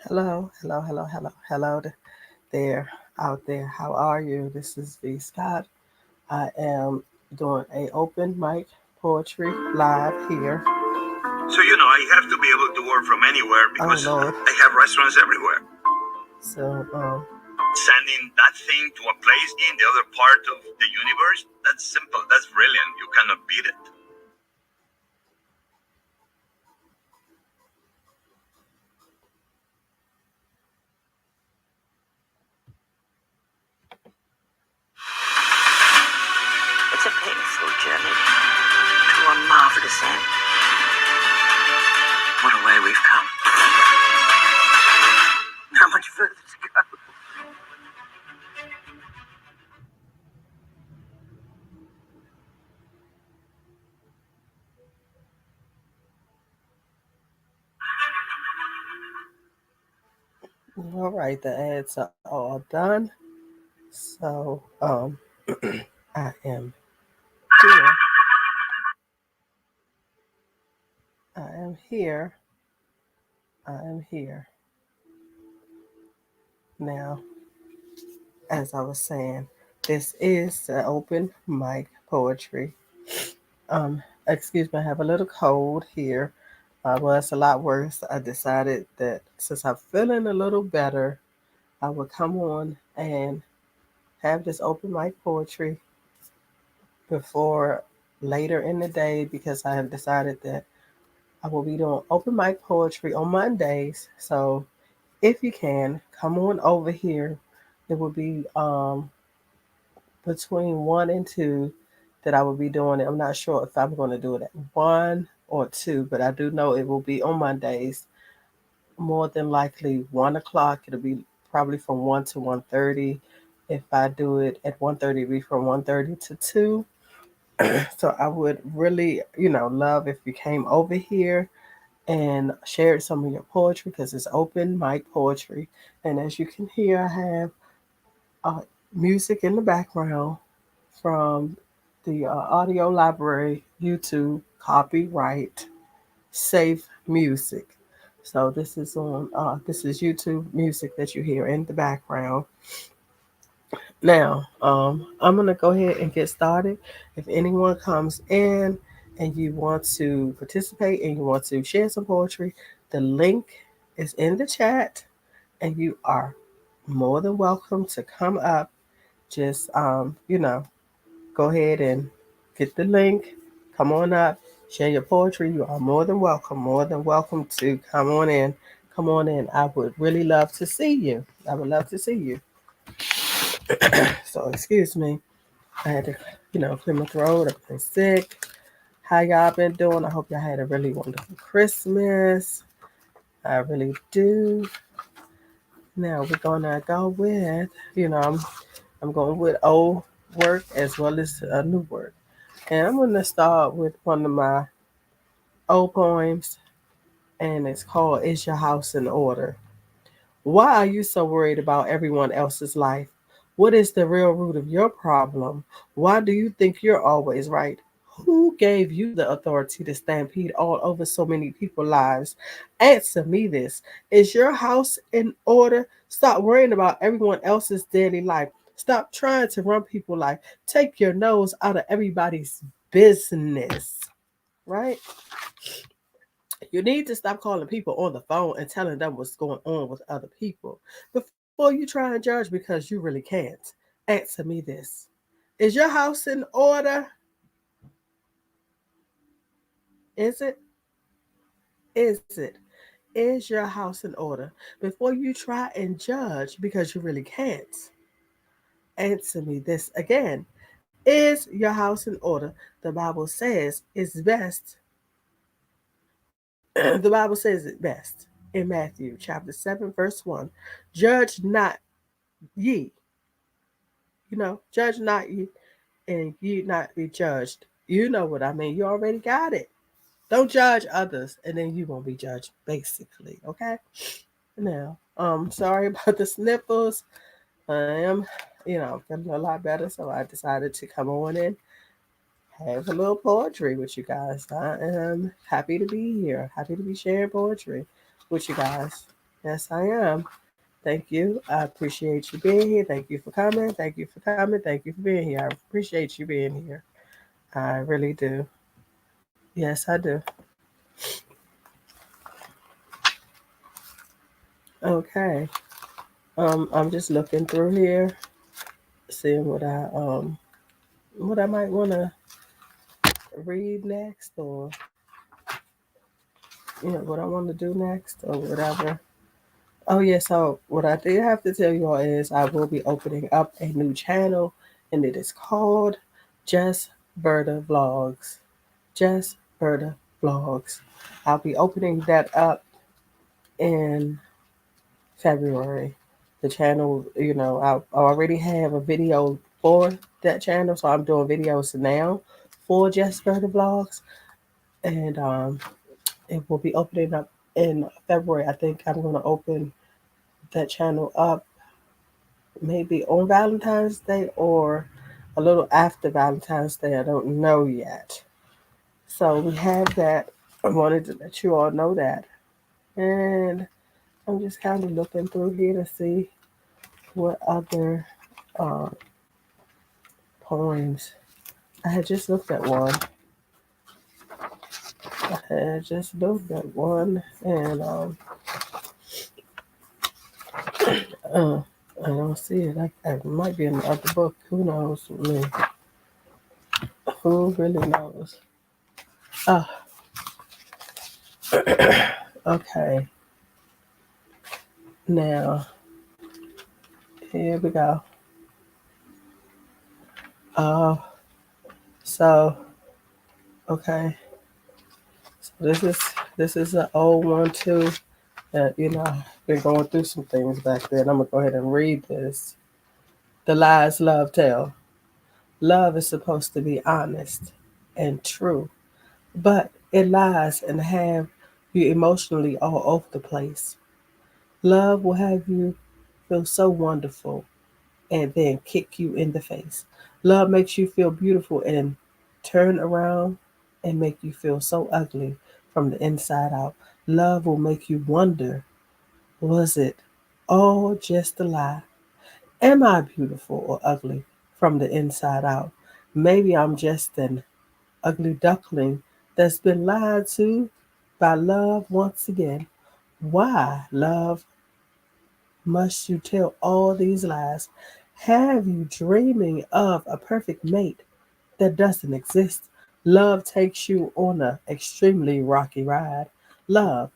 Hello, hello, hello, hello, hello there, out there. How are you? This is V. Scott. I am doing a open mic poetry live here. So, I have to be able to work from anywhere Oh because Lord. I have restaurants everywhere. So Sending that thing to a place in the other part of the universe, that's simple. That's brilliant. You cannot beat it. It's a painful journey to a marvelous end. What a way we've come. How much further to go? all right, the ads are all done. So I am here. I am here. I am here. Now, as I was saying, this is the open mic poetry. Excuse me, I have a little cold here. Well, it's a lot worse. I decided that since I'm feeling a little better, I would come on and have this open mic poetry before later in the day because I have decided that I will be doing open mic poetry on Mondays. So if you can, come on over here. It will be between 1 and 2 that I will be doing it. I'm not sure if I'm going to do it at 1 or 2, but I do know it will be on Mondays. More than likely 1 o'clock. It'll be probably from 1 to 1:30. If I do it at 1:30, it'll be from 1:30 to 2. So I would really, love if you came over here and shared some of your poetry because it's open mic poetry. And as you can hear, I have uh, music in the background from the audio library, YouTube, copyright, safe music. So this is YouTube music that you hear in the background. Now, I'm gonna go ahead and get started. If anyone comes in and you want to participate and you want to share some poetry, the link is in the chat, and you are more than welcome to come up. Just go ahead and get the link. Come on up, share your poetry. You are more than welcome to come on in. Come on in. I would really love to see you. I would love to see you. So excuse me. I had to, clear my throat. I've been sick. How y'all been doing? I hope y'all had a really wonderful Christmas. I really do. Now we're gonna go with, I'm going with old work as well as new work. And I'm gonna start with one of my old poems, and it's called "Is Your House in Order?" Why are you so worried about everyone else's life? What is the real root of your problem? Why do you think you're always right? Who gave you the authority to stampede all over so many people's lives? Answer me this. Is your house in order? Stop worrying about everyone else's daily life. Stop trying to run people's life. Take your nose out of everybody's business, right? You need to stop calling people on the phone and telling them what's going on with other people before you try and judge because you really can't. Answer me this. Is your house in order? Is it? Is it? Is your house in order? Before you try and judge because you really can't. Answer me this again. Is your house in order? The Bible says it's best. The Bible says it best in Matthew chapter 7, verse 1. Judge not ye. Judge not ye, and ye not be judged. You know what I mean. You already got it. Don't judge others, and then you won't be judged, basically. Okay? Now, sorry about the sniffles. I am, feeling a lot better, so I decided to come on and have a little poetry with you guys. I am happy to be here. Happy to be sharing poetry with you guys. Yes, I am. Thank you. I appreciate you being here. Thank you for coming. Thank you for coming. Thank you for being here. I appreciate you being here. I really do. Yes, I do. Okay. I'm just looking through here, seeing what I might want to read next, or what I want to do next, or whatever. Oh yeah. So what I did have to tell you all is I will be opening up a new channel, and it is called Just Berta Vlogs. Just Berta Vlogs. I'll be opening that up in February. The channel, I already have a video for that channel, so I'm doing videos now for Just Berta Vlogs, and it will be opening up in February. I think I'm going to open that channel up maybe on Valentine's Day or a little after Valentine's Day. I don't know yet. So we have that. I wanted to let you all know that. And I'm just kind of looking through here to see what other uh, poems. I had just looked at one. I had just looked at one, and uh, I don't see it. It might be in the other book. Who knows? Me. Who really knows? Oh, okay. Now, here we go. Uh, so okay. So this is an old one too. That been going through some things back then. I'm gonna go ahead and read this. The lies love tell. Love is supposed to be honest and true, but it lies and have you emotionally all over the place. Love will have you feel so wonderful and then kick you in the face. Love makes you feel beautiful and turn around and make you feel so ugly from the inside out. Love will make you wonder, was it all just a lie? Am I beautiful or ugly from the inside out? Maybe I'm just an ugly duckling that's been lied to by love once again. Why, love, must you tell all these lies? Have you dreaming of a perfect mate that doesn't exist? Love takes you on a extremely rocky ride. Love,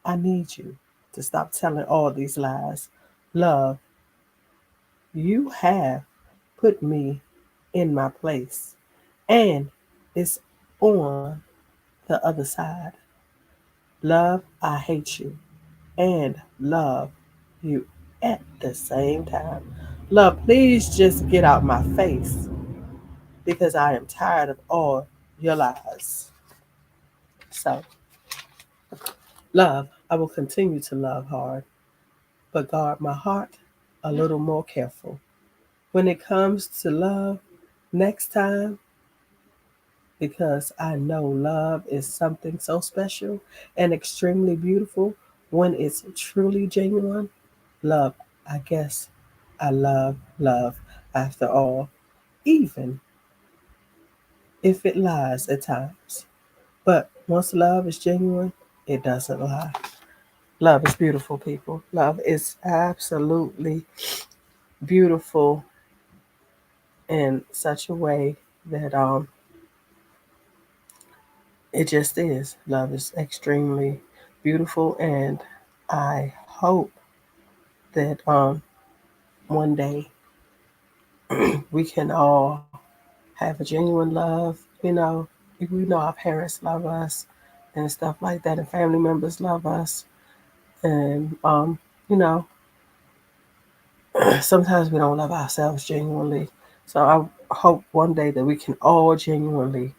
I need you to stop telling all these lies. Love, you have put me in my place, and it's on the other side. Love, I hate you, and love you at the same time. Love, please just get out my face because I am tired of all your lies. So, love, I will continue to love hard, but guard my heart a little more careful. When it comes to love, next time, because I know love is something so special and extremely beautiful when it's truly genuine. Love, I guess I love love after all, even if it lies at times. But once love is genuine, it doesn't lie. Love is beautiful, people. Love is absolutely beautiful in such a way that it just is. Love is extremely beautiful, and I hope that one day we can all have a genuine love. We know our parents love us and stuff like that, and family members love us, and you know, sometimes we don't love ourselves genuinely. So I hope one day that we can all genuinely,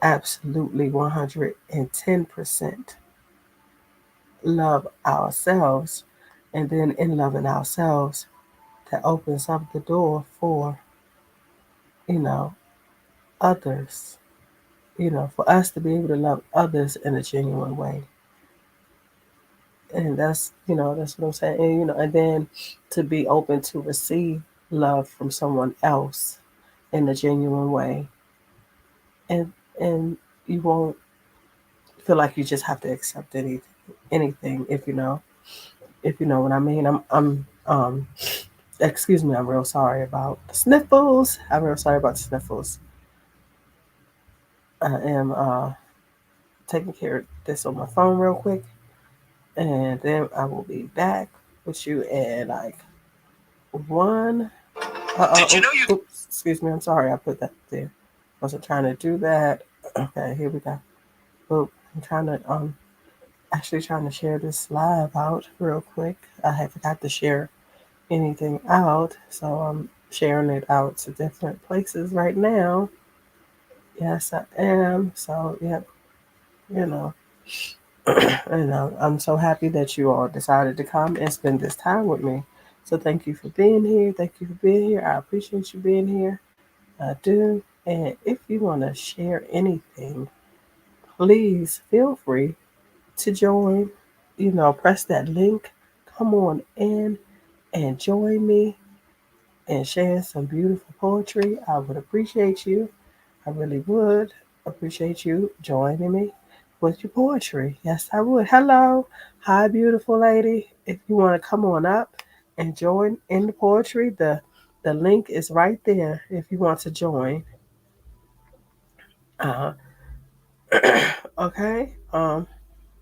absolutely 110% love ourselves. And then in loving ourselves, that opens up the door for, you know, others, for us to be able to love others in a genuine way. And that's what I'm saying. And and then to be open to receive love from someone else in a genuine way, and and you won't feel like you just have to accept anything if you know what I mean. I'm excuse me, I'm real sorry about the sniffles. I'm real sorry about the sniffles. I am taking care of this on my phone real quick, and then I will be back with you in like one. Did you know you Oops, excuse me. I'm sorry. I put that there. Wasn't trying to do that. Okay, here we go. Oop, I'm trying to actually trying to share this live out real quick. I had forgot to share anything out, so I'm sharing it out to different places right now. Yes, I am. So, yep, you know, I'm so happy that you all decided to come and spend this time with me. So, thank you for being here. Thank you for being here. I appreciate you being here. I do. And if you want to share anything, please feel free to join. Press that link. Come on in and join me and share some beautiful poetry. I would appreciate you. I really would appreciate you joining me with your poetry. Yes, I would. Hello. Hi, beautiful lady. If you want to come on up and join in the poetry, the link is right there if you want to join. Uh, okay.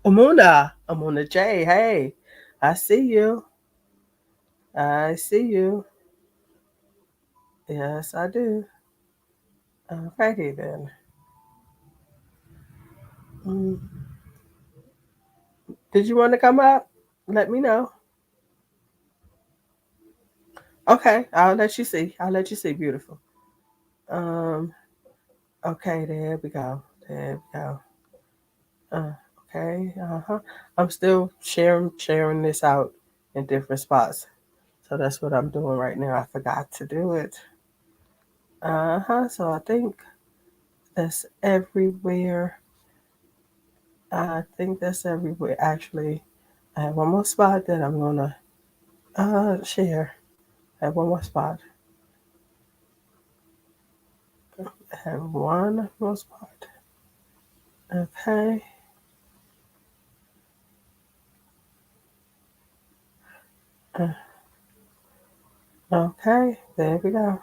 Amuna J. Hey, I see you. I see you. Yes, I do. Alrighty then. Mm. Did you want to come up? Let me know. Okay, I'll let you see. I'll let you see. Beautiful. Um. Okay, there we go. There we go. Okay. Uh-huh. I'm still sharing this out in different spots. So that's what I'm doing right now. I forgot to do it. Uh-huh. So I think that's everywhere. I think that's everywhere. Actually, I have one more spot that I'm gonna share. I have one more spot. I have one more spot. Okay. Uh, okay. There we go.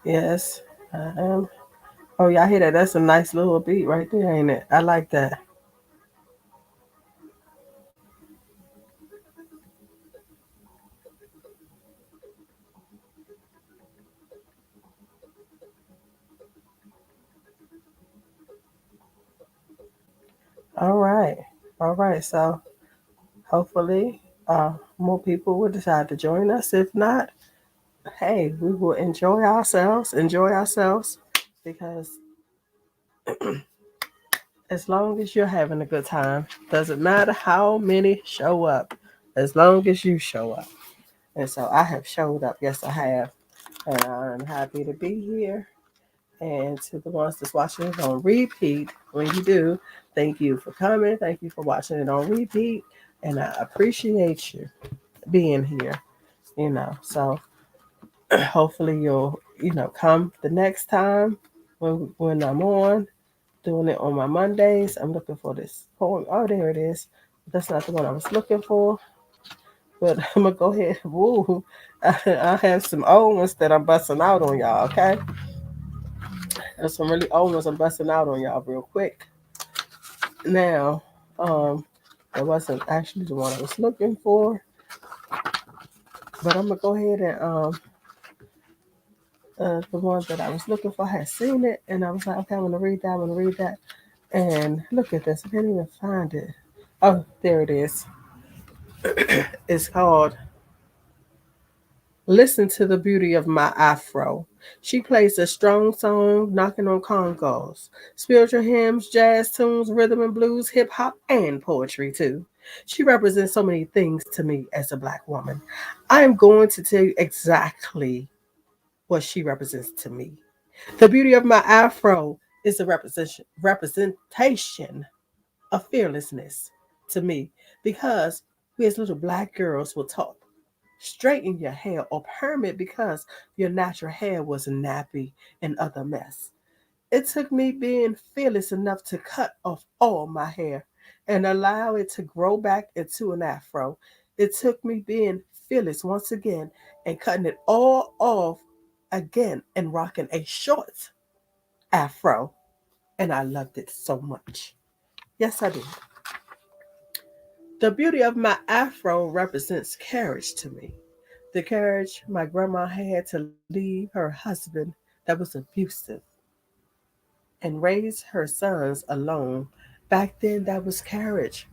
Yes, I am. Oh, y'all hear that? That's a nice little beat right there, ain't it? I like that. All right. All right. So hopefully, uh, more people will decide to join us. If not, hey, we will enjoy ourselves. Enjoy ourselves because as long as you're having a good time, doesn't matter how many show up, as long as you show up. And so I have showed up. Yes, I have. And I'm happy to be here. And to the ones that's watching it on repeat, when you do, thank you for coming. Thank you for watching it on repeat. And I appreciate you being here. So hopefully you'll come the next time when I'm on, doing it on my Mondays. I'm looking for this poem. Oh, there it is. That's not the one I was looking for. But I'm gonna go ahead. Woo! I have some old ones that I'm busting out on y'all. Okay, there's some really old ones I'm busting out on y'all real quick. Now, um, that wasn't actually the one I was looking for, but I'm gonna go ahead and the one that I was looking for, I had seen it, and I was like, okay, I'm gonna read that. I'm gonna read that, and look at this. I can't even find it. Oh, there it is. It's called "Listen to the Beauty of My Afro." She plays a strong song, knocking on congos, spiritual hymns, jazz tunes, rhythm and blues, hip hop, and poetry too. She represents so many things to me as a black woman. I am going to tell you exactly what she represents to me. The beauty of my afro It's a representation of fearlessness to me because we as little black girls will talk. Straighten your hair or perm it because your natural hair was nappy and other mess. It took me being fearless enough to cut off all my hair and allow it to grow back into an afro. It took me being fearless once again and cutting it all off again and rocking a short afro. And I loved it so much. Yes, I did. The beauty of my afro represents courage to me. The courage my grandma had to leave her husband that was abusive and raise her sons alone. Back then, that was courage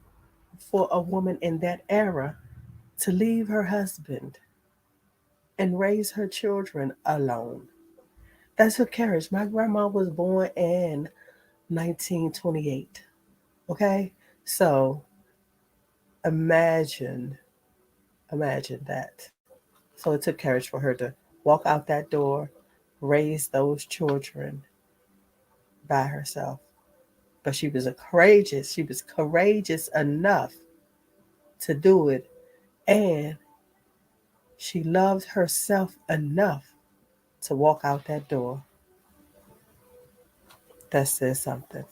for a woman in that era to leave her husband and raise her children alone. That's her courage. My grandma was born in 1928. Okay? So imagine, imagine that. So it took courage for her to walk out that door, raise those children by herself. But she was courageous enough to do it. And she loved herself enough to walk out that door. That says something.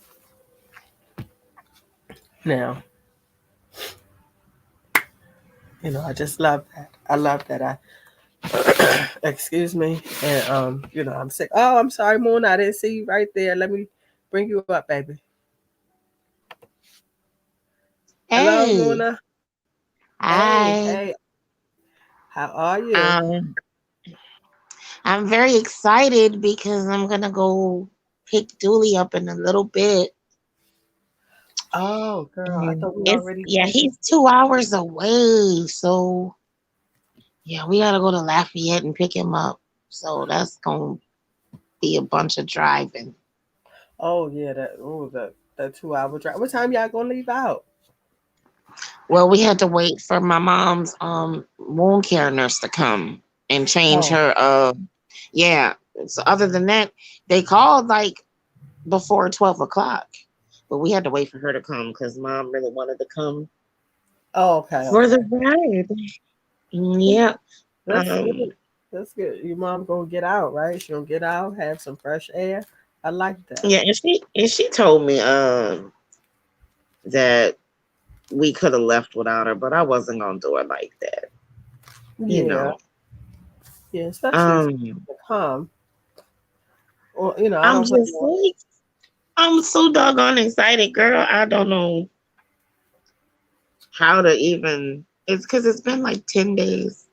Now, I just love that. I love that. Excuse me. And, I'm sick. Oh, I'm sorry, Moon. I didn't see you right there. Let me bring you up, baby. Hello, Hey, Muna. Hey, hi. hey. How are you? Um, I'm very excited because I'm gonna go pick Dooley up in a little bit. Oh, girl. I And thought we it's already yeah, finished. he's 2 hours away. So yeah, we gotta go to Lafayette and pick him up. So that's gonna be a bunch of driving. Oh, yeah. That 2 hour drive. What time y'all gonna leave out? Well, we had to wait for my mom's wound care nurse to come and change Oh, her yeah. So other than that, they called like before 12 o'clock. But we had to wait for her to come because mom really wanted to come oh, okay, for the okay. ride. Yeah, Yeah. that's good. Um, That's good. Your mom gonna get out, right? She gonna get out, have some fresh air. I like that. yeah, and she told me that we could have left without her, but I wasn't gonna do it like that, you Yeah, know. yeah. Especially if Um, you come. Well, I I'm don't blame just you. like I'm so doggone excited, girl. I don't know how to even. It's because it's been like 10 days.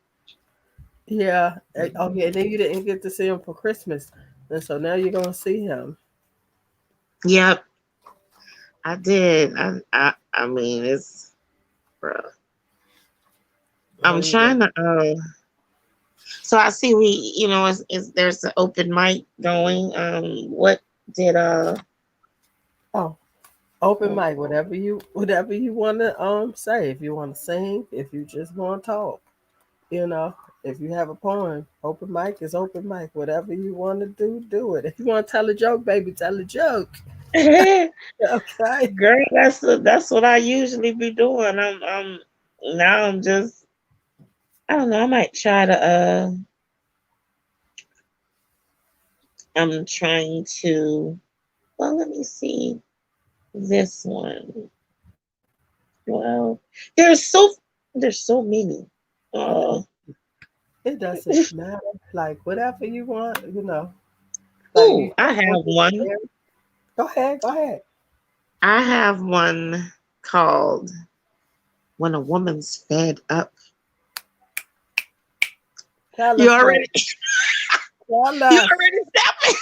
Yeah. Oh, yeah. Then you didn't get to see him for Christmas, and so now you're gonna see him. Yep, I did. I mean, it's, bruh. Oh, I'm you go. trying to. So I see is there's an open mic going. What did Oh, open mic. Whatever you wanna say. If you wanna sing, if you just wanna talk, you know. If you have a poem, open mic is open mic. Whatever you want to do, do it. If you want to tell a joke, baby, tell a joke. Okay. girl, that's what I usually be doing. I'm now I'm just I don't know. I might try to I'm trying to well let me see this one. Well, there's so there's so many. Uh, It doesn't matter. Like whatever you want, Like you ooh, I want have to one. share. Go ahead. Go ahead. I have one called When a Woman's Fed Up. Tell You us, girl. already Tell you us. already stopped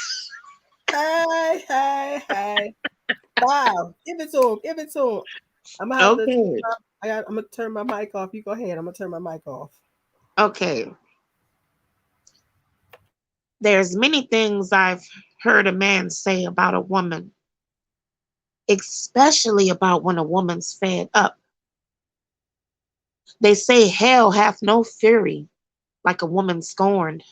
Hey, hey, hey. Wow. Give it to him. Give it to him. I'm gonna have to. Okay. I'm gonna turn my mic off. You go ahead. I'm gonna turn my mic off. Okay. There's many things I've heard a man say about a woman, especially about when a woman's fed up. They say hell hath no fury like a woman scorned.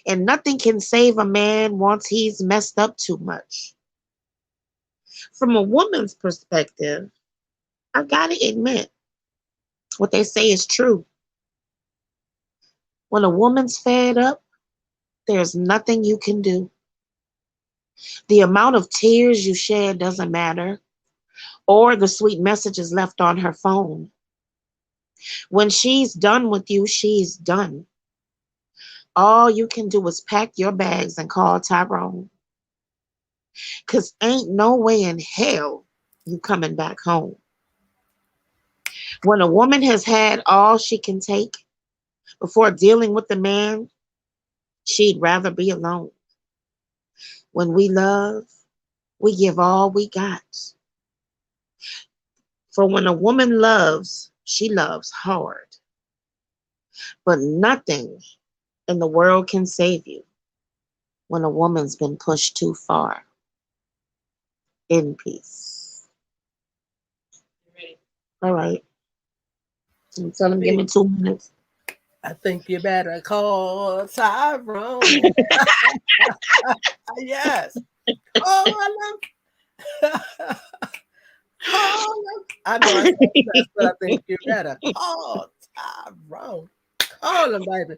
And nothing can save a man once he's messed up too much. From a woman's perspective, I gotta admit, what they say is true. When a woman's fed up, there's nothing you can do. The amount of tears you shed doesn't matter, or the sweet messages left on her phone. When she's done with you, she's done. All you can do is pack your bags and call Tyrone. Cause ain't no way in hell you coming back home. When a woman has had all she can take before dealing with the man, she'd rather be alone. When we love, we give all we got. For when a woman loves, she loves hard. But nothing in the world can save you when a woman's been pushed too far. In peace. All right. I'm telling him, give me 2 minutes. I think you better call Tyrone. Yes. Call him. Call him. I know I said that, but I think you better call Tyrone. Call him, baby.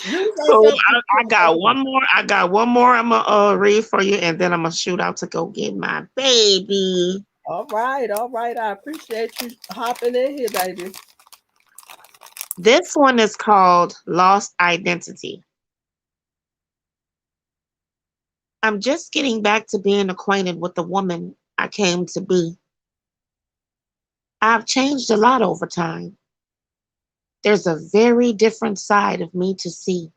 You say So something. I got one more. I got one more. I'm gonna read for you, and then I'm gonna shoot out to go get my baby. All right, all right. I appreciate you hopping in here, baby. This one is called Lost Identity. I'm just getting back to being acquainted with the woman I came to be. I've changed a lot over time. There's a very different side of me to see.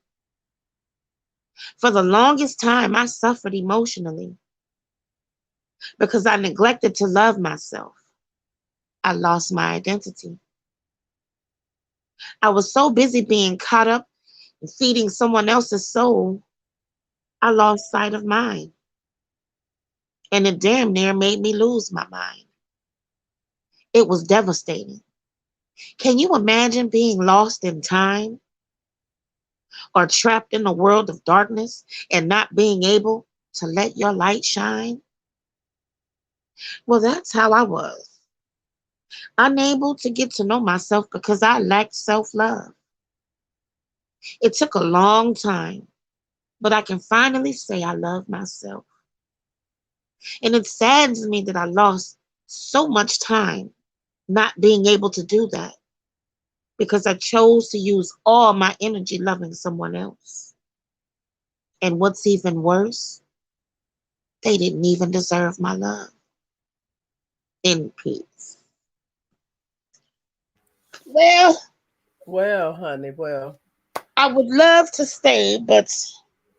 For the longest time, I suffered emotionally because I neglected to love myself. I lost my identity. I was so busy being caught up in feeding someone else's soul, I lost sight of mine. And it damn near made me lose my mind. It was devastating. Can you imagine being lost in time or trapped in a world of darkness and not being able to let your light shine? Well, that's how I was. Unable to get to know myself because I lacked self love. It took a long time, but I can finally say I love myself. And it saddens me that I lost so much time not being able to do that because I chose to use all my energy loving someone else. And what's even worse, they didn't even deserve my love. In peace. Well, Well, honey, well, I would love to stay, but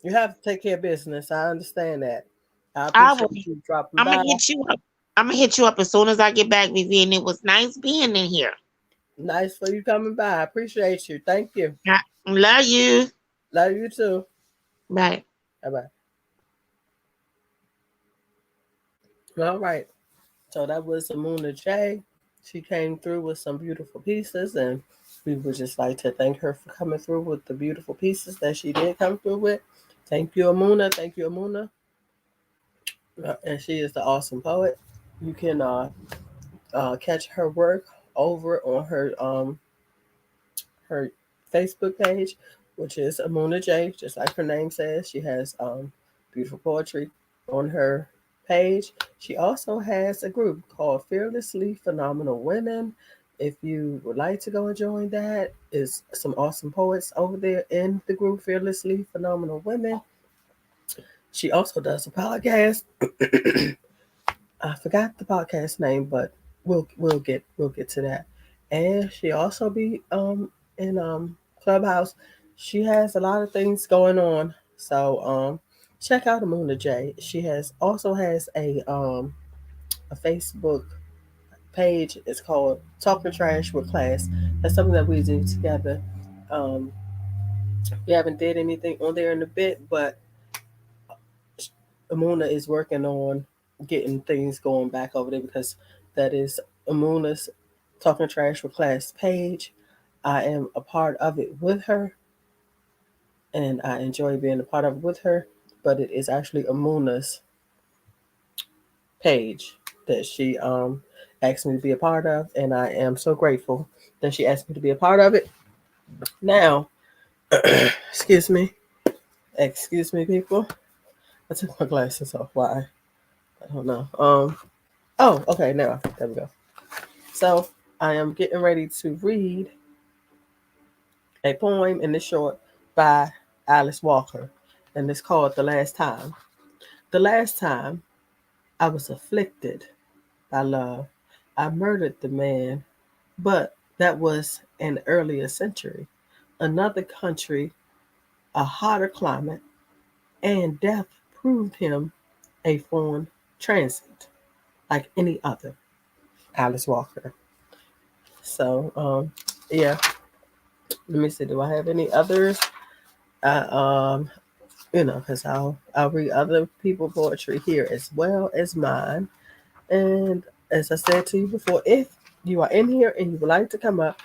you have to take care of business. I understand that. I I will. appreciate you dropping I'm by. gonna hit you up. I'm gonna hit you up as soon as I get back, Vivian. It was nice being in here. Nice for you coming by. I appreciate you. Thank you. I love you. Love you too. Bye. Bye bye. All right. So that was Amuna J. She came through with some beautiful pieces, and we would just like to thank her for coming through with the beautiful pieces that she did come through with. Thank you, Amuna. Thank you, Amuna. And she is the awesome poet. You can catch her work over on her Facebook page, which is Amuna J. Just like her name says, she has beautiful poetry on her page. She also has a group called Fearlessly Phenomenal Women. If you would like to go and join that, is some awesome poets over there in the group Fearlessly Phenomenal Women. She also does a podcast. I forgot the podcast name, but we'll get to that. And she also be in Clubhouse. She has a lot of things going on. So check out Amuna J. She has a Facebook page. It's called Talking Trash with Class. That's something that we do together. Um we haven't did anything on there in a bit, but Amuna is working on getting things going back over there because that is Amuna's Talking Trash with Class page. I am a part of it with her. and I enjoy being a part of it with her. But it is actually Amuna's page that she asked me to be a part of, and I am so grateful that she asked me to be a part of it. Now, excuse me, people. I took my glasses off. Why? I don't know. Oh, okay. Now, there we go. So I am getting ready to read a poem in the short by Alice Walker, and it's called "The Last Time." The last time I was afflicted by love, I murdered the man, but that was an earlier century, another country, a hotter climate, and death proved him a foreign transit like any other. Alice Walker. So, yeah. Let me see. Do I have any others? I, because I'll read other people poetry here as well as mine. And as I said to you before, if you are in here and you would like to come up,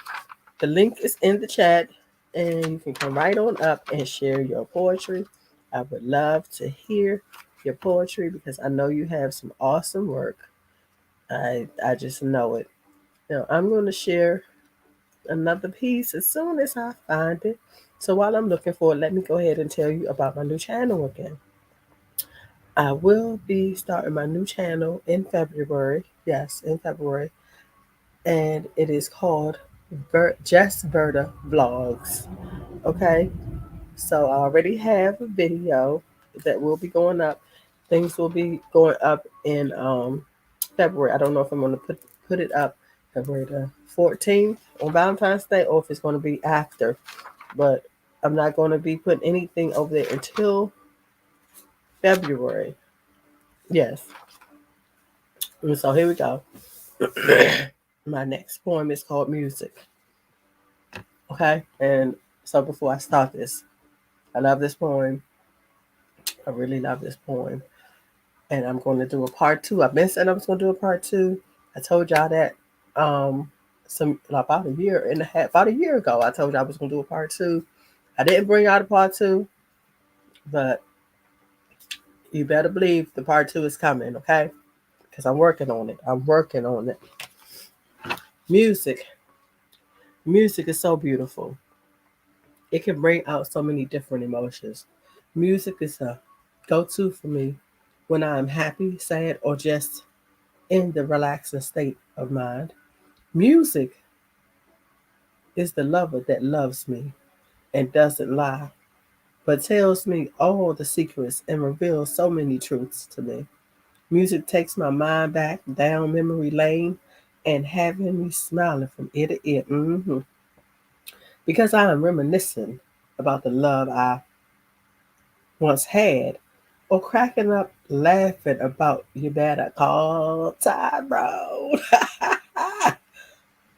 the link is in the chat, and you can come right on up and share your poetry. I would love to hear your poetry because I know you have some awesome work. I just know it. Now I'm going to share another piece as soon as I find it. So while I'm looking for it, let me go ahead and tell you about my new channel again. I will be starting my new channel in February. Yes, in February. And it is called Just Verda Vlogs. Okay. So I already have a video that will be going up. Things will be going up in February. I don't know if I'm going to put it up February the 14th on Valentine's Day or if it's going to be after. But I'm not going to be putting anything over there until February. Yes. And so here we go. My next poem is called Music. Okay. And so before I start this, I love this poem. I really love this poem. And I'm going to do a part two. I've been saying I was going to do a part two. I told y'all that about a year and a half, about a year ago, I told y'all I was going to do a part two. I didn't bring out a part two, but you better believe the part two is coming, okay? Because I'm working on it. I'm working on it. Music. Music is so beautiful. It can bring out so many different emotions. Music is a go to for me when I'm happy, sad, or just in the relaxing state of mind. Music is the lover that loves me and doesn't lie, but tells me all the secrets and reveals so many truths to me. Music takes my mind back down memory lane and having me smiling from ear to ear. Because I am reminiscing about the love I once had, or cracking up laughing about you better call Tyrone.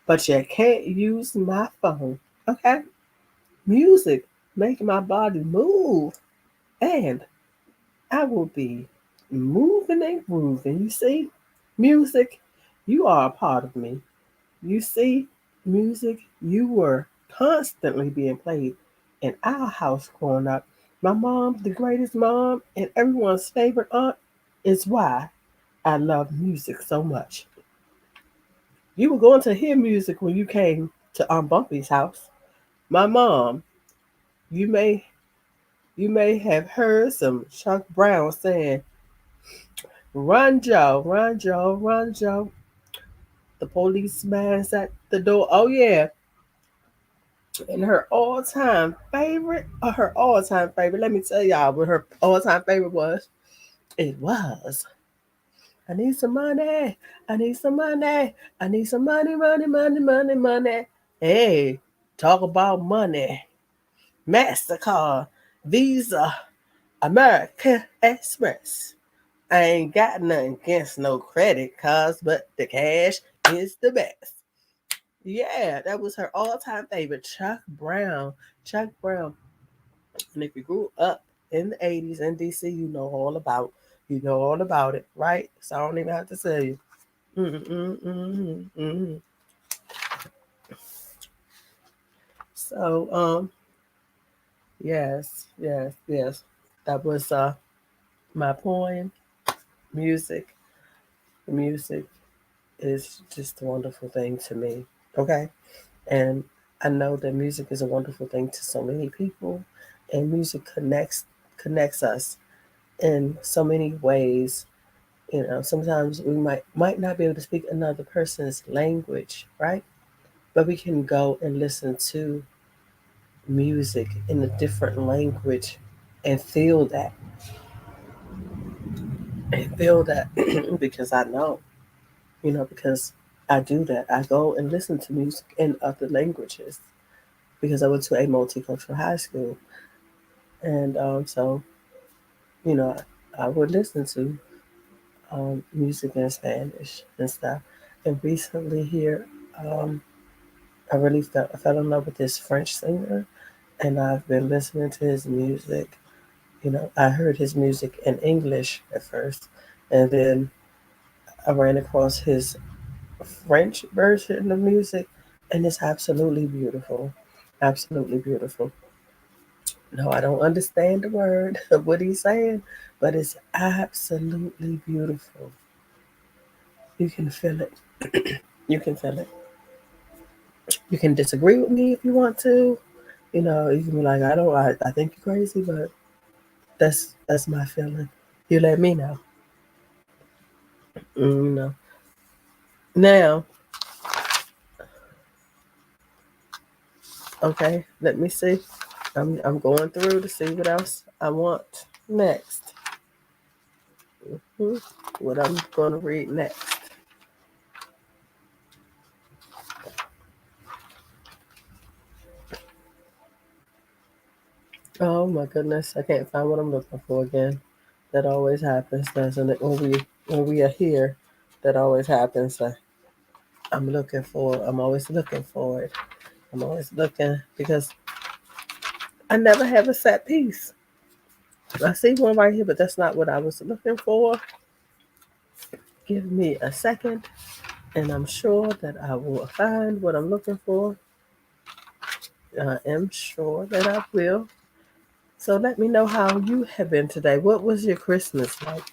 But you can't use my phone. Okay? Music make my body move, and I will be moving and grooving. You see, music, you are a part of me. You see, music, you were constantly being played in our house growing up. My mom, the greatest mom, and everyone's favorite aunt, is why I love music so much. You were going to hear music when you came to Aunt Bumpy's house. My mom, you may have heard some Chuck Brown saying, "Run, Joe, run, Joe, run, Joe." The policeman's at the door. Oh yeah, and her all-time favorite. Let me tell y'all what her all-time favorite was. It was, "I need some money. I need some money. I need some money, money, money, money, money." Hey, talk about money. MasterCard, Visa, American Express. I ain't got nothing against no credit cards, but the cash is the best. Yeah, that was her all-time favorite, Chuck Brown. Chuck Brown. And if you grew up in the 80s in DC, you know all about it, right? So I don't even have to tell you. Mm-mm. So Yes, yes, yes. That was my poem. Music. Music is just a wonderful thing to me. Okay, and I know that music is a wonderful thing to so many people, and music connects us in so many ways. You know, sometimes we might not be able to speak another person's language, right? But we can go and listen to music in a different language and feel that because I know, because I do that. I go and listen to music in other languages because I went to a multicultural high school, and so I would listen to music in Spanish and stuff. And recently here, um, I fell in love with this French singer, and I've been listening to his music. I heard his music in English at first, and then I ran across his French version of music, and it's absolutely beautiful. Absolutely beautiful. No, I don't understand the word of what he's saying, but it's absolutely beautiful. You can feel it. You can feel it. You can disagree with me if you want to. You can be like, I think you're crazy, but that's my feeling. You let me know. You know. Now, okay, let me see. I'm going through to see what else I want next. Hmm. What I'm going to read next. Oh my goodness, I can't find what I'm looking for again. That always happens, doesn't it? When we are here, that always happens. I'm always looking for it. I'm always looking because I never have a set piece. I see one right here, but that's not what I was looking for. Give me a second, and I'm sure that I will find what I'm looking for. I am sure that I will. So let me know how you have been today. What was your Christmas like?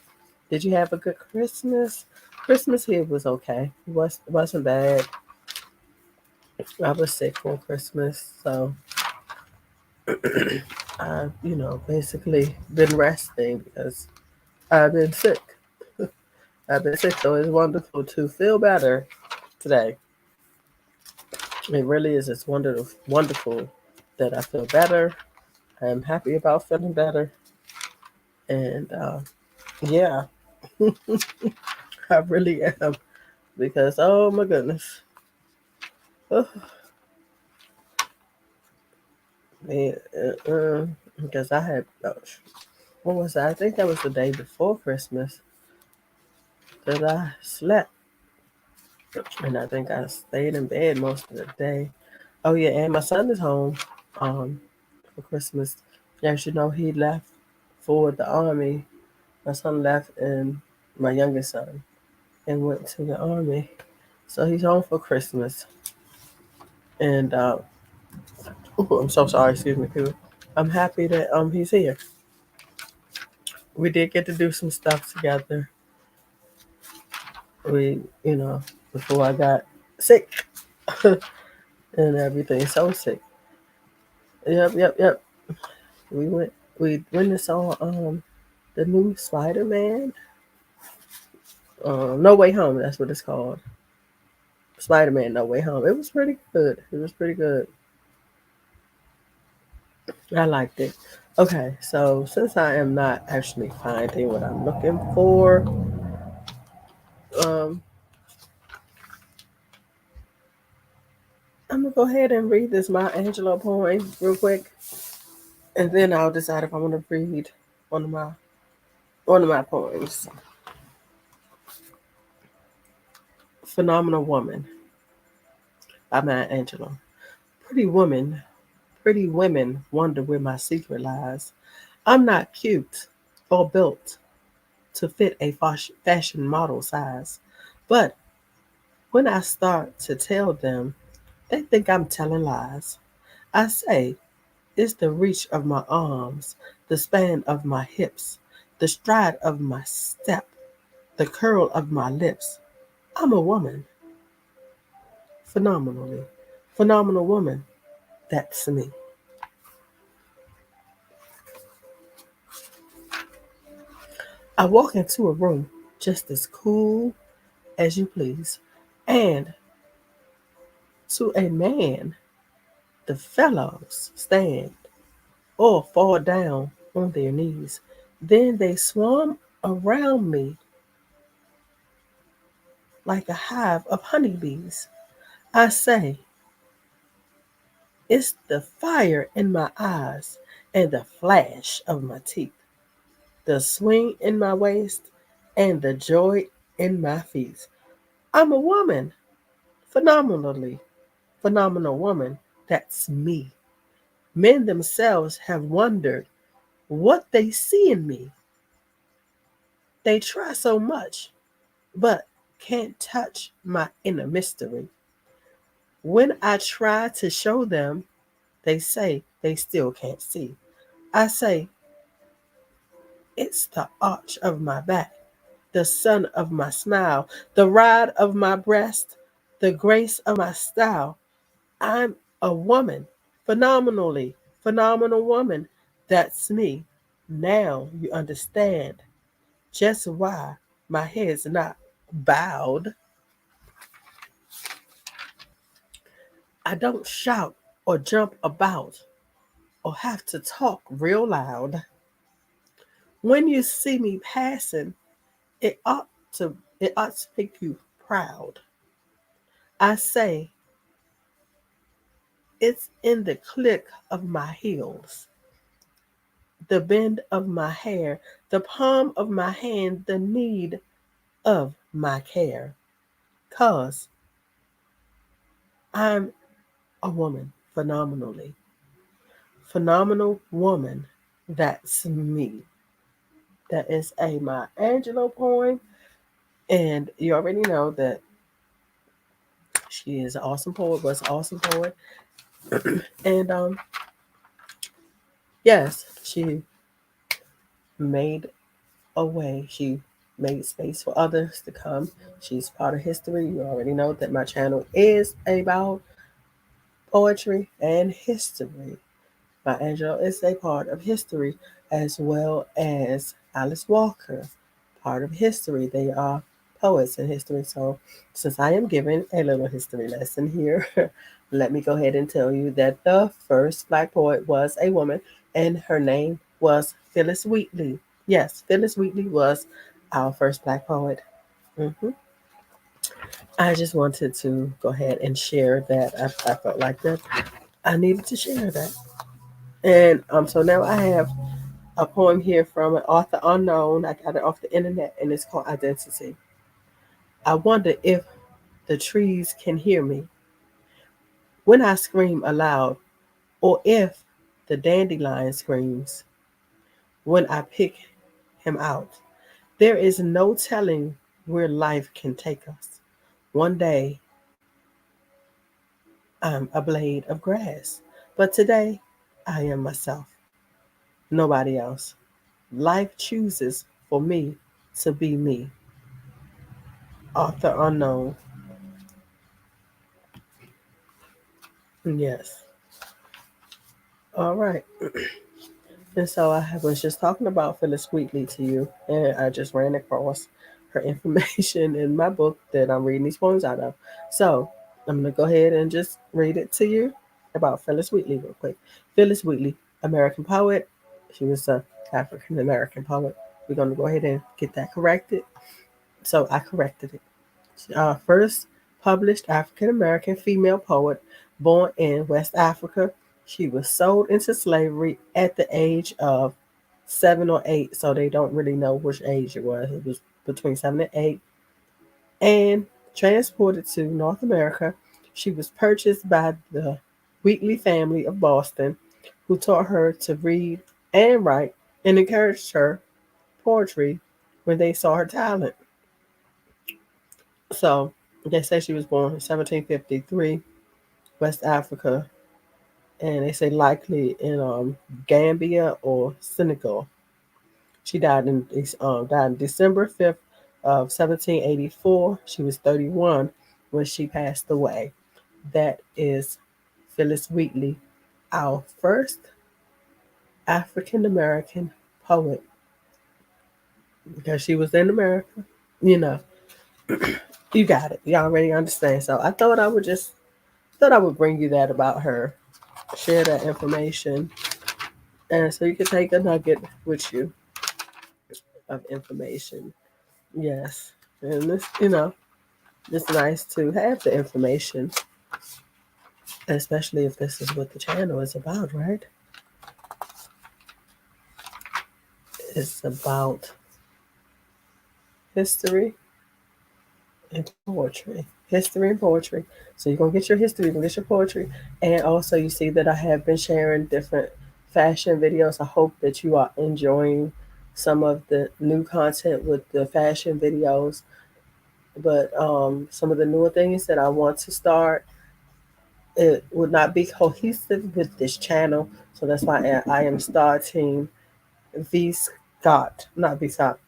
Did you have a good Christmas? Christmas here was okay. Wasn't bad. I was sick for Christmas, so I've basically been resting because I've been sick. I've been sick, so it's wonderful to feel better today. It really is. It's wonderful that I feel better. I'm happy about feeling better, and yeah, I really am because oh my goodness, oh, man, because I had what was that? I think that was the day before Christmas that I slept, and I think I stayed in bed most of the day. Oh yeah, and my son is home, um, for Christmas. As you know, he left for the army. My son left, and my youngest son, and went to the army. So he's home for Christmas, and ooh, I'm so sorry. Excuse me, people. I'm happy that he's here. We did get to do some stuff together. We, before I got sick and everything, so sick. Yep, yep, yep. We went. We went and saw the new Spider Man. No Way Home. That's what it's called. Spider Man No Way Home. It was pretty good. It was pretty good. I liked it. Okay, so since I am not actually finding what I'm looking for, um, I'm gonna go ahead and read this Maya Angelou poem real quick, and then I'll decide if I want to read one of my one of my poems. Phenomenal Woman by Maya Angelou. Pretty woman, pretty women wonder where my secret lies. I'm not cute or built to fit a fashion model size, but when I start to tell them, they think I'm telling lies. I say, It's the reach of my arms, the span of my hips, the stride of my step, the curl of my lips. I'm a woman, phenomenally. Phenomenal woman, that's me. I walk into a room just as cool as you please. And to a man, the fellows stand or fall down on their knees. Then they swarm around me like a hive of honeybees. I say, it's the fire in my eyes and the flash of my teeth, the swing in my waist and the joy in my feet. I'm a woman, phenomenally phenomenal woman. That's me. Men themselves have wondered what they see in me. They try so much, but can't touch my inner mystery. When I try to show them, they say they still can't see. I say, it's the arch of my back, the sun of my smile, the ride of my breast, the grace of my style. I'm a woman, phenomenally phenomenal woman. That's me. Now you understand just why my head's not bowed. I don't shout or jump about or have to talk real loud. When you see me passing, it ought it ought to make you proud. I say it's in the click of my heels, the bend of my hair, the palm of my hand, the need of my care. 'Cause I'm a woman, phenomenally. Phenomenal woman. That's me. That is a Maya Angelou poem. And you already know that she is an awesome poet, was an awesome poet. And yes, she made a way. She made space for others to come. She's part of history. You already know that my channel is about poetry and history. Maya Angelou is a part of history as well as Alice Walker, part of history. They are poets in history. So, since I am giving a little history lesson here, let me go ahead and tell you that the first Black poet was a woman, and her name was Phyllis Wheatley. Yes, Phyllis Wheatley was our first Black poet. hmm I just wanted to go ahead and share that. I felt like that I needed to share that. And so now I have a poem here from an author unknown. I got it off the internet and it's called Identity. I wonder if the trees can hear me when I scream aloud, or if the dandelion screams when I pick him out. There is no telling where life can take us. One day I'm a blade of grass, but today I am myself, nobody else. Life chooses for me to be me. Author unknown. Yes. All right. And so was just talking about Phyllis Wheatley to you, and I just ran across her information in my book that I'm reading these poems out of. So I'm going to go ahead and just read it to you about Phyllis Wheatley real quick. Phyllis Wheatley, American poet. She was an African American poet. We're going to go ahead and get that corrected. So I corrected it. First published African American female poet born in West Africa. She was sold into slavery at the age of 7 or 8, so they don't really know which age it was. It was between 7 and 8, and transported to North America. She was purchased by the Wheatley family of Boston, who taught her to read and write and encouraged her poetry when they saw her talent. So they say she was born in 1753, West Africa. and they say likely in Gambia or Senegal. She died in December 5th of 1784. She was 31 when she passed away. That is Phyllis Wheatley, our first African American poet, because she was in America. You know, you got it. You already understand. So I thought I would bring you that about her, share that information, and so you can take a nugget with you of information. Yes, and this, it's nice to have the information, especially if this is what the channel is about, right? It's about history and poetry. History and poetry. So you're gonna get your history, you're gonna get your poetry, and also you see that I have been sharing different fashion videos. I hope that you are enjoying some of the new content with the fashion videos. But some of the newer things that I want to start, it would not be cohesive with this channel. So that's why I am starting V Scott, not V Scott,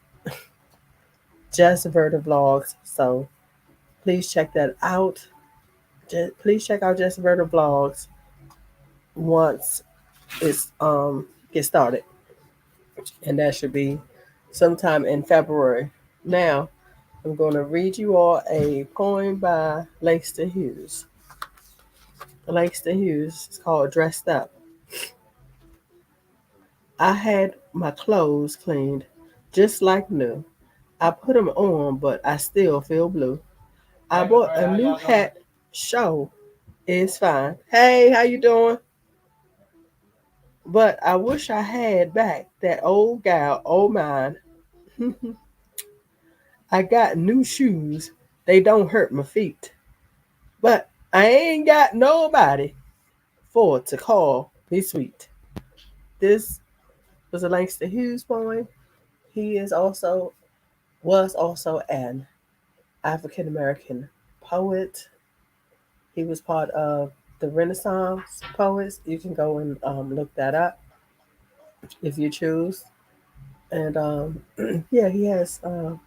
Just Verta Vlogs. So please check that out. Please check out Just Verta Vlogs once it's get started, and that should be sometime in February. Now I'm going to read you all a poem by Langston Hughes. Langston Hughes. It's called Dressed Up. I had my clothes cleaned just like new. I put them on, but I still feel blue. I bought a new hat. Show is fine. Hey, how you doing? But I wish I had back that old gal, old mine. I got new shoes. They don't hurt my feet. But I ain't got nobody for to call me sweet. This was a Langston Hughes poem. He was also an African American poet. He was part of the Renaissance poets. You can go and look that up if you choose. And yeah, he has a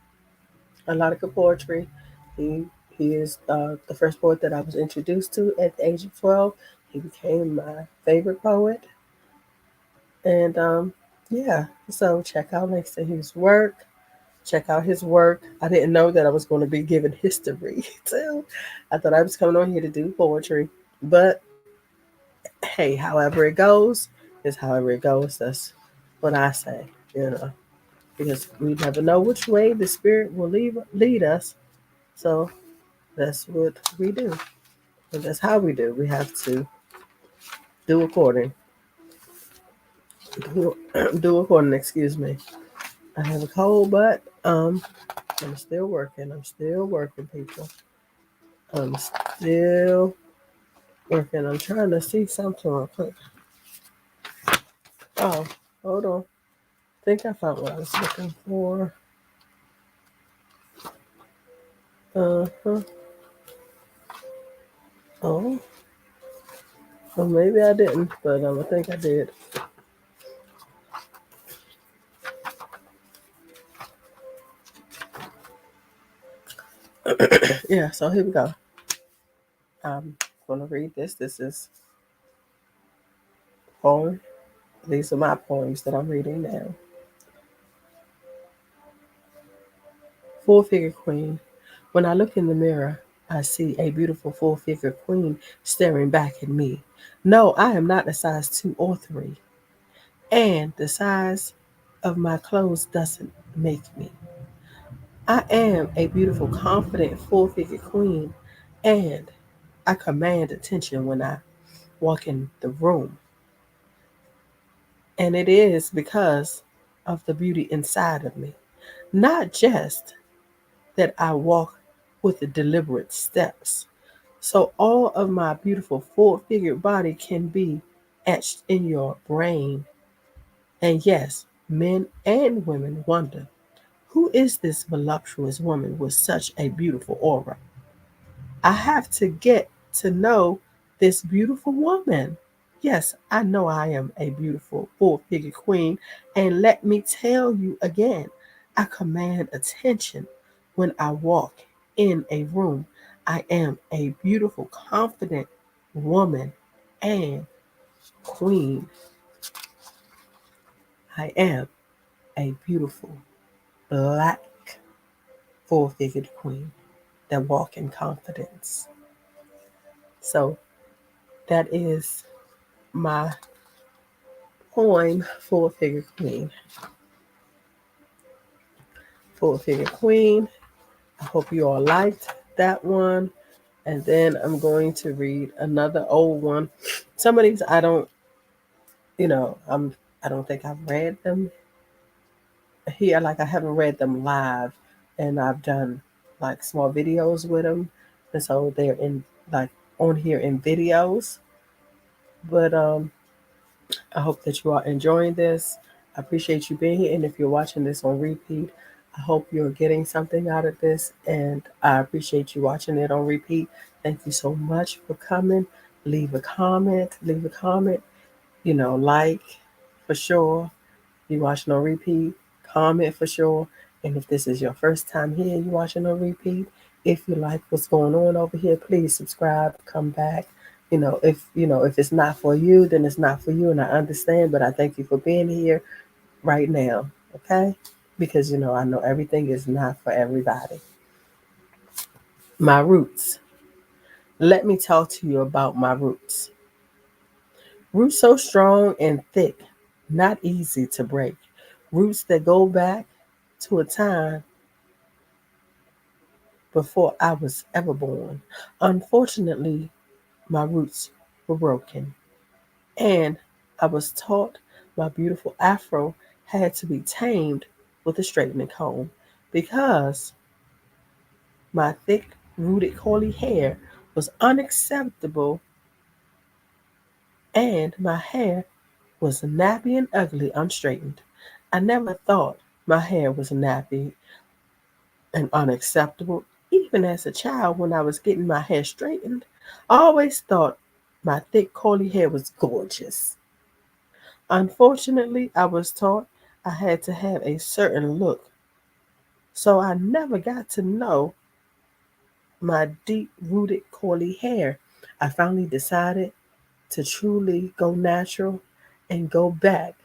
lot of good poetry. He he is the first poet that I was introduced to at the age of 12. He became my favorite poet, and yeah. So check out next to his work. Check out his work. I didn't know that I was going to be given history too. I thought I was coming on here to do poetry, but hey, however it goes is however it goes. That's what I say, you know, because we never know which way the spirit will lead us. So that's what we do, and that's how we do. We have to do according, do, do according. Excuse me. I have a cold, but I'm still working. I'm still working, people. I'm still working. I'm trying to see something real quick. Oh, hold on. I think I found what I was looking for. Uh-huh. Oh, well, maybe I didn't, but I think I did. Yeah, so here we go. I'm going to read this. This is poem. These are my poems that I'm reading now. Full figure queen. When I look in the mirror, I see a beautiful full figure queen staring back at me. No, I am not a size 2 or 3. And the size of my clothes doesn't make me. I am a beautiful, confident, full figure queen, and I command attention when I walk in the room. And it is because of the beauty inside of me. Not just that I walk with the deliberate steps. So all of my beautiful full figured body can be etched in your brain. And yes, men and women wonder, who is this voluptuous woman with such a beautiful aura? I have to get to know this beautiful woman. Yes, I know I am a beautiful full-figured queen, and let me tell you again, I command attention when I walk in a room. I am a beautiful, confident woman and queen. I am a beautiful black full-figured queen that walk in confidence. So that is my poem, Full-Figured Queen. Full-Figured Queen. I hope you all liked that one. And then I'm going to read another old one. Some of these I don't, I don't think I've read them here. Like I haven't read them live, and I've done like small videos with them, and so they're in like on here in videos. But I hope that you are enjoying this. I appreciate you being here, and if you're watching this on repeat, I hope you're getting something out of this, and I appreciate you watching it on repeat. Thank you so much for coming. Leave a comment. Leave a comment. Like for sure. You watching on repeat. Comment for sure. And if this is your first time here, you watching on repeat. If you like what's going on over here, please subscribe. Come back. If it's not for you, then it's not for you, and I understand. But I thank you for being here right now. Okay, because I know everything is not for everybody. My roots. Let me talk to you about my roots. Roots so strong and thick, not easy to break. Roots that go back to a time before I was ever born. Unfortunately, my roots were broken, and I was taught my beautiful afro had to be tamed with a straightening comb because my thick, rooted, curly hair was unacceptable, and my hair was nappy and ugly, unstraightened. I never thought my hair was nappy and unacceptable. Even as a child, when I was getting my hair straightened, I always thought my thick, curly hair was gorgeous. Unfortunately, I was taught I had to have a certain look, so I never got to know my deep rooted, curly hair. I finally decided to truly go natural and go back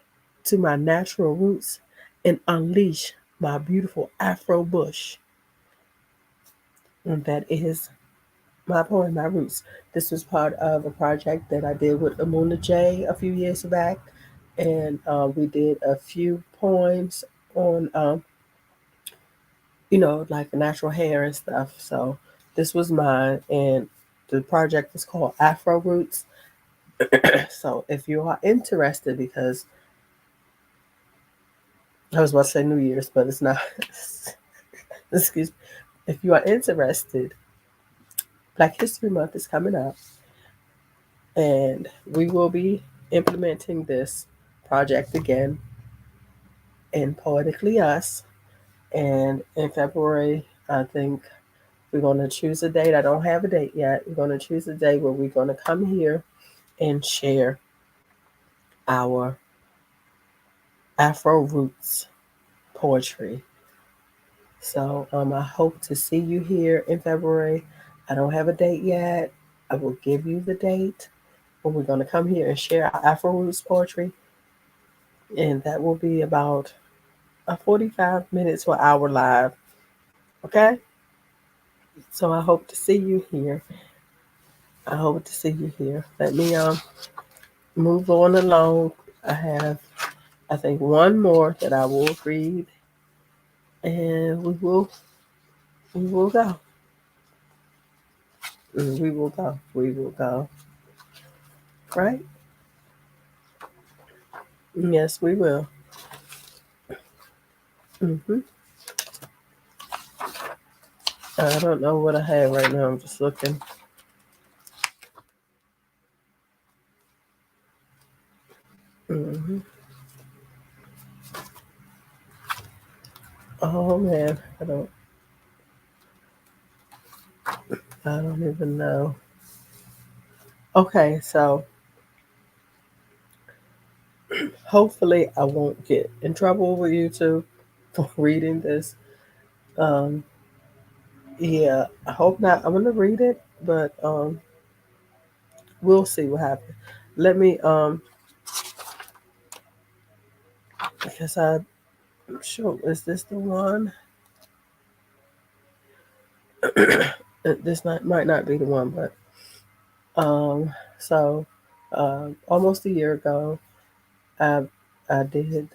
to my natural roots and unleash my beautiful afro bush. And that is my poem, My Roots. This was part of a project that I did with Amuna J a few years back. And we did a few poems on, like natural hair and stuff. So this was mine. And the project was called Afro Roots. So if you are interested, because I was about to say New Year's, but it's not. Excuse me. If you are interested, Black History Month is coming up, and we will be implementing this project again in Poetically Us. And in February, I think we're going to choose a date. I don't have a date yet. We're going to choose a day where we're going to come here and share our Afro roots poetry. So I hope to see you here in February. I don't have a date yet. I will give you the date when we're going to come here and share our Afro roots poetry. And that will be about a 45 minutes to an hour live. Okay? So I hope to see you here. I hope to see you here. Let me move on along. I have, I think, one more that I will read, and we will go. We will go. We will go. Right? Yes, we will. hmm I don't know what I have right now. I'm just looking. hmm Oh man, I don't even know. Okay, so Hopefully, I won't get in trouble with YouTube for reading this. Um, yeah, I hope not. I'm gonna read it, but we'll see what happens. Let me because I'm sure is this the one? This might not be the one, but um, so almost a year ago, I I did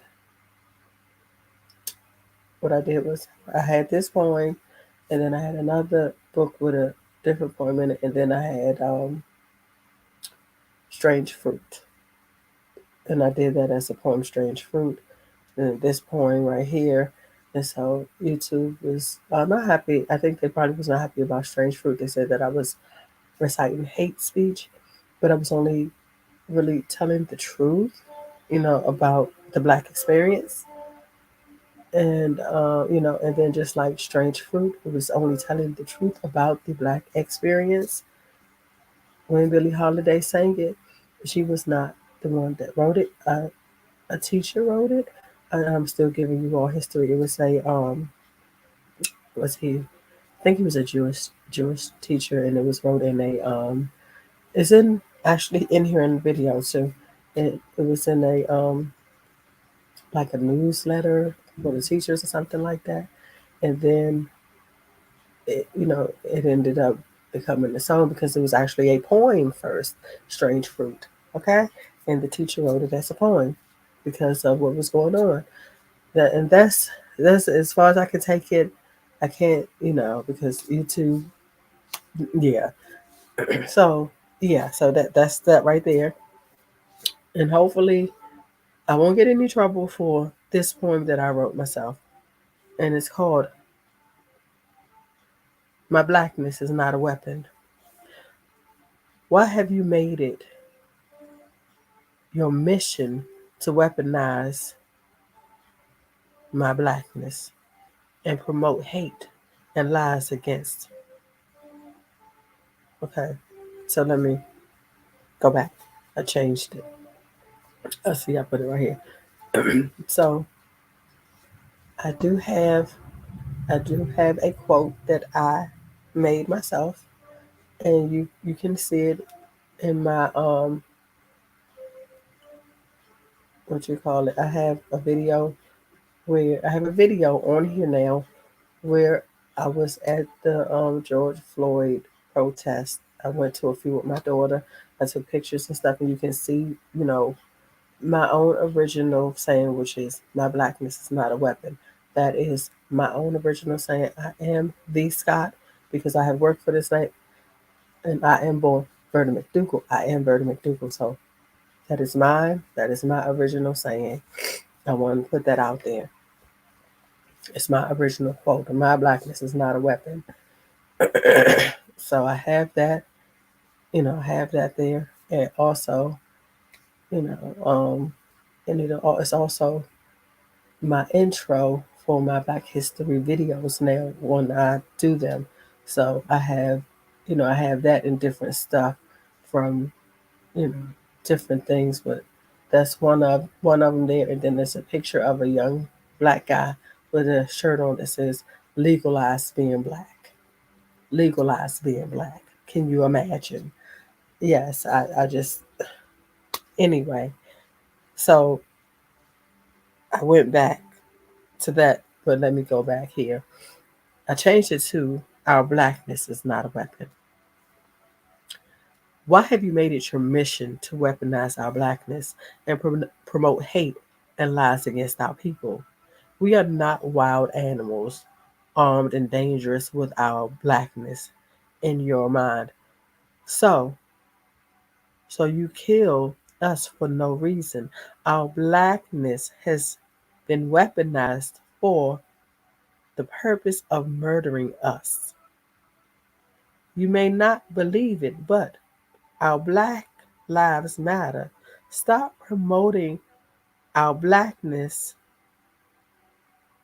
what I did was I had this poem, and then I had another book with a different poem in it, and then I had Strange Fruit, and I did that as a poem, Strange Fruit. And this poem right here, and so YouTube was not happy. I think they probably was not happy about Strange Fruit. They said that I was reciting hate speech, but I was only really telling the truth, about the Black experience. And, and then just like Strange Fruit, it was only telling the truth about the Black experience. When Billie Holiday sang it, she was not the one that wrote it. A teacher wrote it. I'm still giving you all history. It was was he? I think he was a Jewish teacher, and it was wrote in a it's in actually in here in the video too. It was in a like a newsletter for the teachers or something like that, and then it ended up becoming a song because it was actually a poem first, Strange Fruit. Okay, and the teacher wrote it as a poem because of what was going on. That's as far as I can take it. I can't, because YouTube. Yeah. So yeah, so that's that right there, and hopefully I won't get any trouble for this poem that I wrote myself, and it's called "My Blackness Is Not a Weapon." Why have you made it your mission to weaponize my blackness and promote hate and lies against? Okay, so let me go back. I changed it. I see. I put it right here. So I do have I do have a quote that I made myself, and you can see it in my what you call it. I have a video on here now where I was at the George Floyd protest. I went to a few with my daughter. I took pictures and stuff, and you can see, my own original saying, which is "My blackness is not a weapon." That is my own original saying. I am the Scott because I have worked for this night, and I am born Berta McDougal. I am Berta McDougal. So that is mine. That is my original saying. I want to put that out there. It's my original quote. My blackness is not a weapon. So I have that, I have that there. And also, you know, um, it's also my intro for my Black History videos now when I do them. So I have that in different stuff from, you know, different things, but that's one of them there. And then there's a picture of a young Black guy with a shirt on that says "Legalize being Black." Legalize being Black. Can you imagine? Yes, I just anyway. So I went back to that, but let me go back here. I changed it to "Our blackness is not a weapon." Why have you made it your mission to weaponize our blackness and promote hate and lies against our people? We are not wild animals, armed and dangerous with our blackness in your mind. So, so you kill us for no reason. Our blackness has been weaponized for the purpose of murdering us. You may not believe it, but our Black Lives Matter. Stop promoting our blackness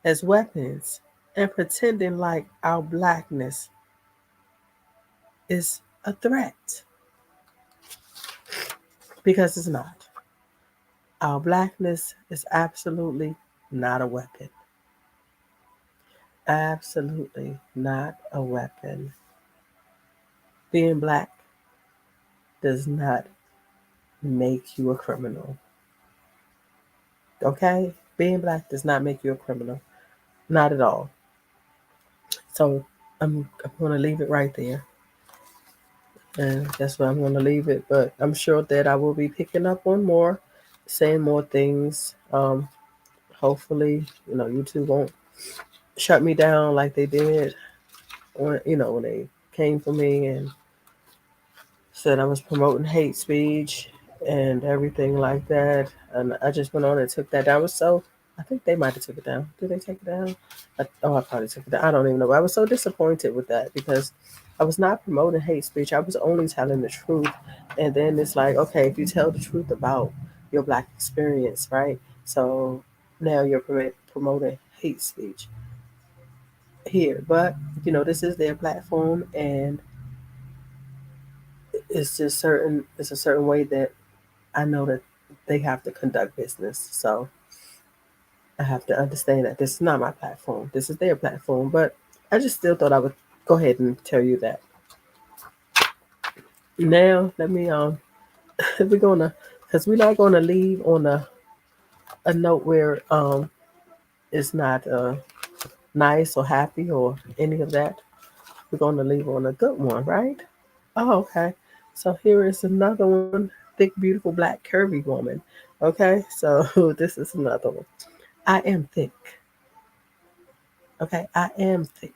as weapons and pretending like our blackness is a threat because it's not. Our blackness is absolutely not a weapon. Absolutely not a weapon. Being black does not make you a criminal. Okay? Being black does not make you a criminal. Not at all. So I'm going to leave it right there. And that's where I'm going to leave it. But I'm sure that I will be picking up on more, saying more things. Hopefully, YouTube won't shut me down like they did when they came for me and said I was promoting hate speech and everything like that. And I just went on and took that down. I was so, I think they might have took it down. Did they take it down? I probably took it down. I don't even know. But I was so disappointed with that because I was not promoting hate speech. I was only telling the truth. And then it's like, okay, if you tell the truth about your black experience, right? So now you're promoting hate speech here. But, this is their platform and it's a certain way that I know that they have to conduct business. So I have to understand that this is not my platform. This is their platform. But I just still thought I would go ahead and tell you that. Now let me we're gonna because we're not gonna leave on a note where it's not nice or happy or any of that. We're gonna leave on a good one, right? Oh, okay. So here is another one, thick, beautiful, black, curvy woman. Okay, so this is another one. I am thick. Okay, I am thick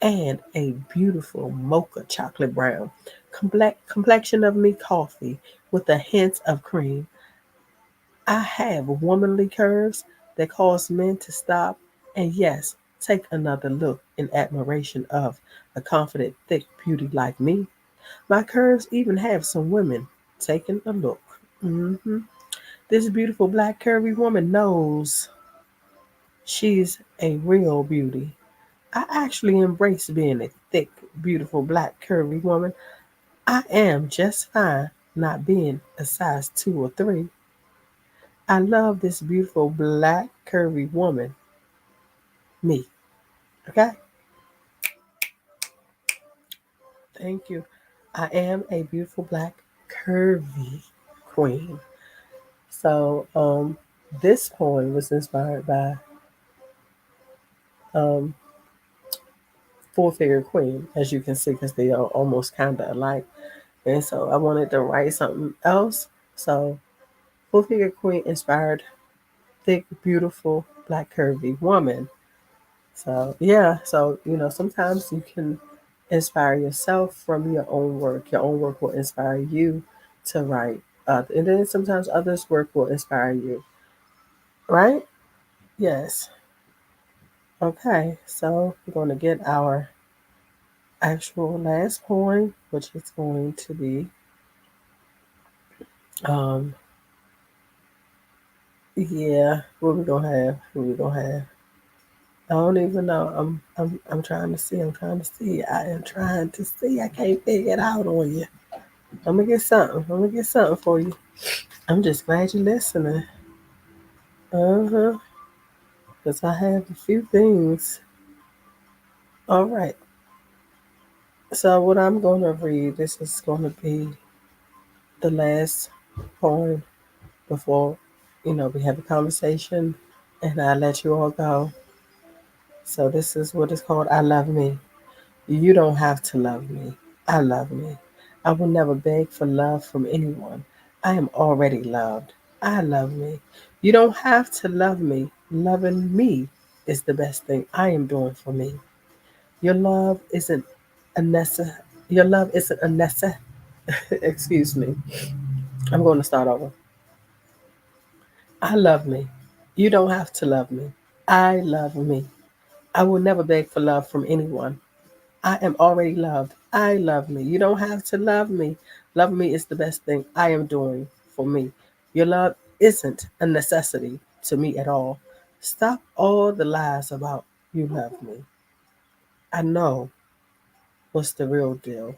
and a beautiful mocha chocolate brown. Complexion of me coffee with a hint of cream. I have womanly curves that cause men to stop and, yes, take another look in admiration of a confident, thick beauty like me. My curves even have some women taking a look. hmm This beautiful black curvy woman knows she's a real beauty. I actually embrace being a thick, beautiful, black, curvy woman. I am just fine not being a size 2 or 3. I love this beautiful, black, curvy woman, me. Okay? Thank you. I am a beautiful, black, curvy queen. So, this poem was inspired by um, Four Figure Queen, as you can see, because they are almost kind of alike. And so I wanted to write something else. So Full Figure Queen inspired thick, beautiful, black, curvy woman. So yeah, so sometimes you can inspire yourself from your own work. Your own work will inspire you to write, and then sometimes others' work will inspire you. Right? Yes. Okay. So we're going to get our actual last poem, which is going to be, um, yeah, what we gonna have? What we gonna have? I don't even know. I'm trying to see. I'm trying to see. I am trying to see. I can't figure it out on you. I'm gonna get something. I'm gonna get something for you. I'm just glad you're listening. Uh-huh. Because I have a few things. All right. So what I'm gonna read, this is gonna be the last poem before, we have a conversation and I let you all go. So this is what is called I Love Me. You don't have to love me. I love me. I will never beg for love from anyone. I am already loved. I love me. You don't have to love me. Loving me is the best thing I am doing for me. Your love isn't a Your love isn't a Excuse me. I'm going to start over. I love me. You don't have to love me. I love me. I will never beg for love from anyone. I am already loved. I love me. You don't have to love me. Love me is the best thing I am doing for me. Your love isn't a necessity to me at all. Stop all the lies about you love me. I know what's the real deal.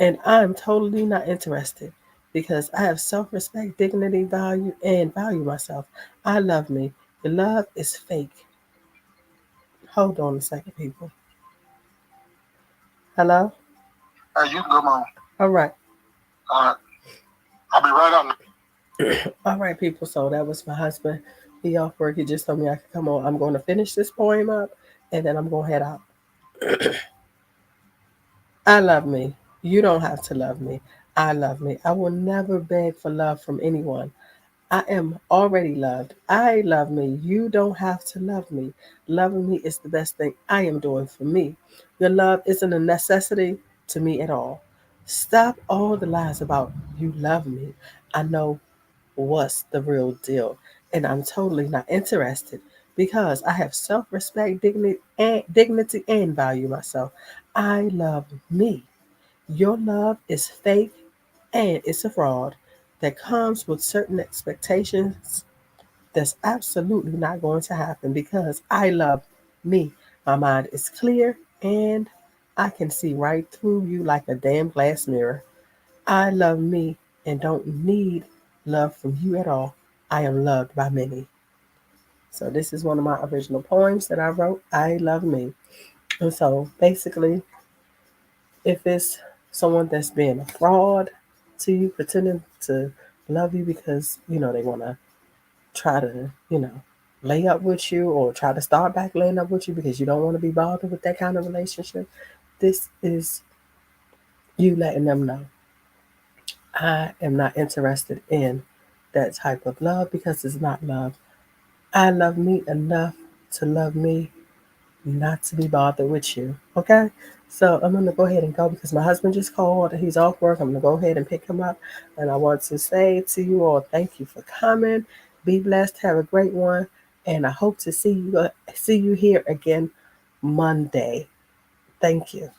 And I'm totally not interested because I have self respect, dignity, value, and value myself. I love me. Your love is fake. Hold on a second, people. Hello? Hey, you can go, Mom. All right. All right. I'll be right on. All right, people. So that was my husband. He off work. He just told me I could come on. I'm going to finish this poem up and then I'm going to head out. I love me. You don't have to love me. I love me. I will never beg for love from anyone. I am already loved. I love me. You don't have to love me. Loving me is the best thing I am doing for me. Your love isn't a necessity to me at all. Stop all the lies about you love me. I know what's the real deal, and I'm totally not interested because I have self respect, dignity, and value myself. I love me. Your love is fake and it's a fraud that comes with certain expectations that's absolutely not going to happen because I love me. My mind is clear and I can see right through you like a damn glass mirror. I love me and don't need love from you at all. I am loved by many. So, this is one of my original poems that I wrote. I love me. And so, basically, if it's someone that's being a fraud to you, pretending to love you because, they want to try to, lay up with you or try to start back laying up with you because you don't want to be bothered with that kind of relationship, this is you letting them know I am not interested in that type of love because it's not love. I love me enough to love me, not to be bothered with you. Okay? So I'm going to go ahead and go because my husband just called. He's off work. I'm going to go ahead and pick him up. And I want to say to you all, thank you for coming. Be blessed. Have a great one. And I hope to see you here again Monday. Thank you.